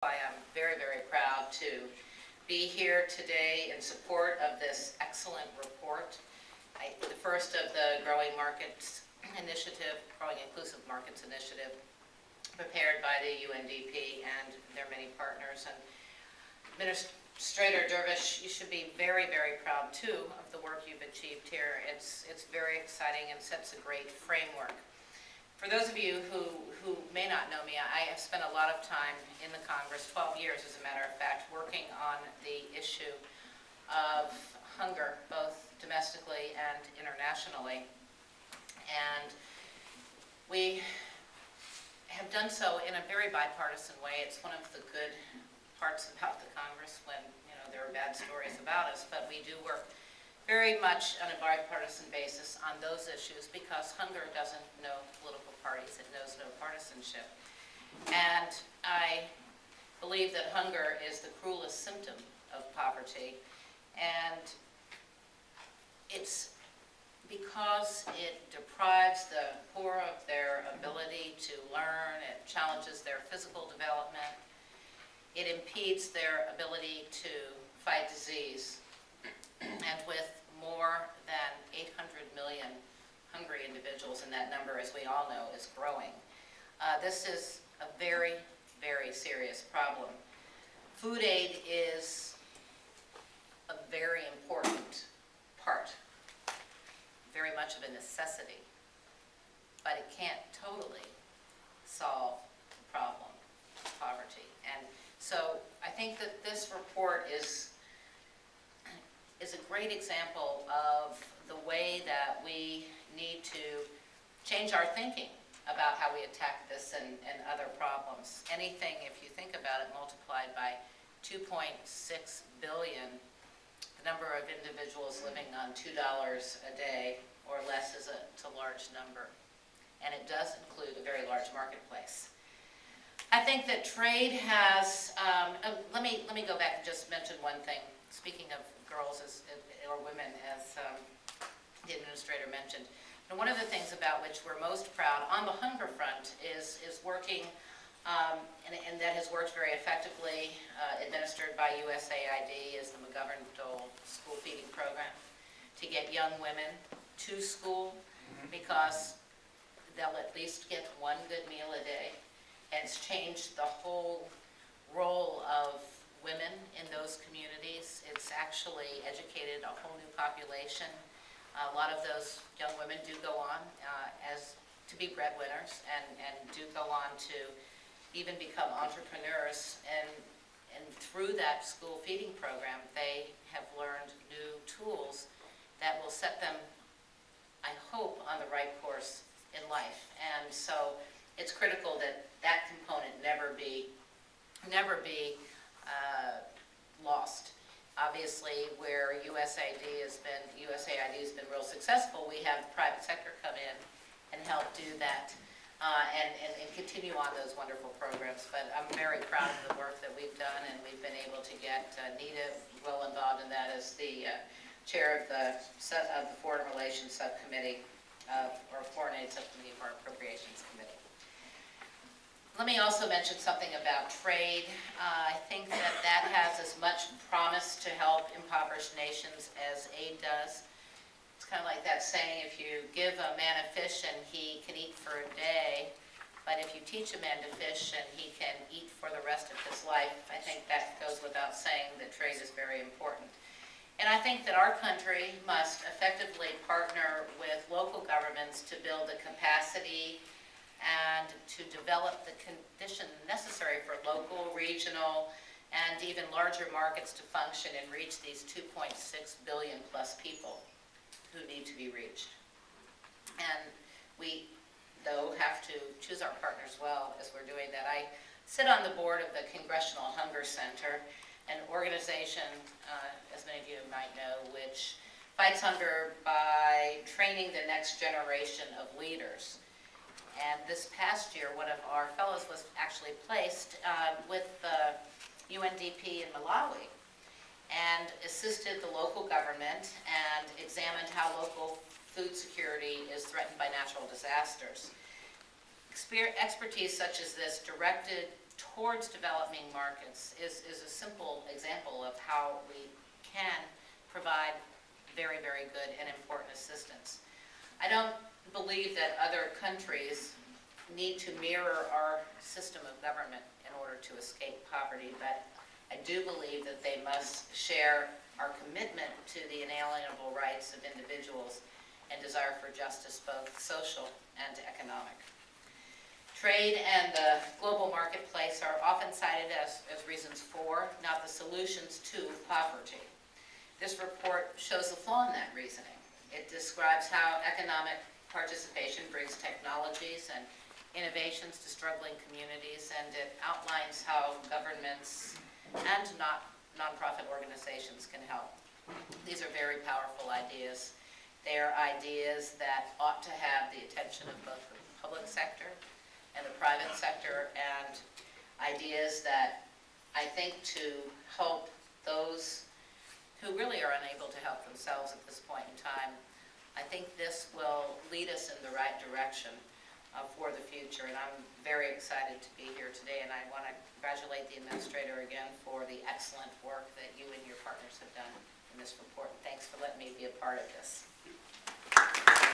I am very, very proud to be here today in support of this excellent report. The first of the Growing Markets Initiative, Growing Inclusive Markets Initiative, prepared by the UNDP and their many partners. And Administrator Dervish, you should be very, very proud too of the work you've achieved here. It's very exciting and sets a great framework. For those of you who may not know me, I have spent a lot of time in the Congress, 12 years as a matter of fact, working on the issue of hunger, both domestically and internationally. And we have done so in a very bipartisan way. It's one of the good parts about the Congress when there are bad stories about us, but we do work very much on a bipartisan basis on those issues because hunger doesn't know political parties, it knows no partisanship. And I believe that hunger is the cruelest symptom of poverty, and it's because it deprives the poor of their ability to learn, it challenges their physical development, it impedes their ability to fight disease, and with more than 800 million hungry individuals, and that number, as we all know, is growing. This is a very, very serious problem. Food aid is a very important part, very much of a necessity, but it can't totally solve the problem of poverty. And so I think that this report is a great example of the way that we need to change our thinking about how we attack this and other problems. Anything, if you think about it, multiplied by 2.6 billion, the number of individuals living on $2 a day or less is a large number. And it does include a very large marketplace. I think that trade has, let me go back and just mention one thing. Speaking of girls or women, as the administrator mentioned, and one of the things about which we're most proud on the hunger front is working, and that has worked very effectively, administered by USAID, is the McGovern-Dole school feeding program, to get young women to school because they'll at least get one good meal a day. And it's changed the whole role of women in those communities. It's actually educated a whole new population. A lot of those young women do go on to be breadwinners and do go on to even become entrepreneurs. And through that school feeding program, they have learned new tools that will set them, I hope, on the right course in life. And so it's critical that that component never be lost. Obviously, where USAID has been real successful, we have the private sector come in and help do that and continue on those wonderful programs. But I'm very proud of the work that we've done, and we've been able to get Nita well involved in that as the chair of the Foreign Relations Subcommittee, or Foreign Aid Subcommittee of our Appropriations Committee. Let me also mention something about trade. I think that has as much promise to help impoverished nations as aid does. It's kind of like that saying, if you give a man a fish and he can eat for a day, but if you teach a man to fish and he can eat for the rest of his life, I think that goes without saying that trade is very important. And I think that our country must effectively partner with local governments to build the capacity and to develop the conditions necessary for local, regional, and even larger markets to function and reach these 2.6 billion plus people who need to be reached. And we, though, have to choose our partners well as we're doing that. I sit on the board of the Congressional Hunger Center, an organization, as many of you might know, which fights hunger by training the next generation of leaders. And this past year, one of our fellows was actually placed with the UNDP in Malawi and assisted the local government and examined how local food security is threatened by natural disasters. Expertise such as this directed towards developing markets is a simple example of how we can provide very, very good and important assistance. I don't believe that other countries need to mirror our system of government in order to escape poverty, but I do believe that they must share our commitment to the inalienable rights of individuals and desire for justice, both social and economic. Trade and the global marketplace are often cited as reasons for, not the solutions to, poverty. This report shows the flaw in that reasoning. It describes how economic participation brings technologies and innovations to struggling communities, and it outlines how governments and nonprofit organizations can help. These are very powerful ideas. They are ideas that ought to have the attention of both the public sector and the private sector, and ideas that I think to help those who really are unable to help themselves at this point in time. I think this will lead us in the right direction for the future, and I'm very excited to be here today, and I want to congratulate the administrator again for the excellent work that you and your partners have done in this report. Thanks for letting me be a part of this.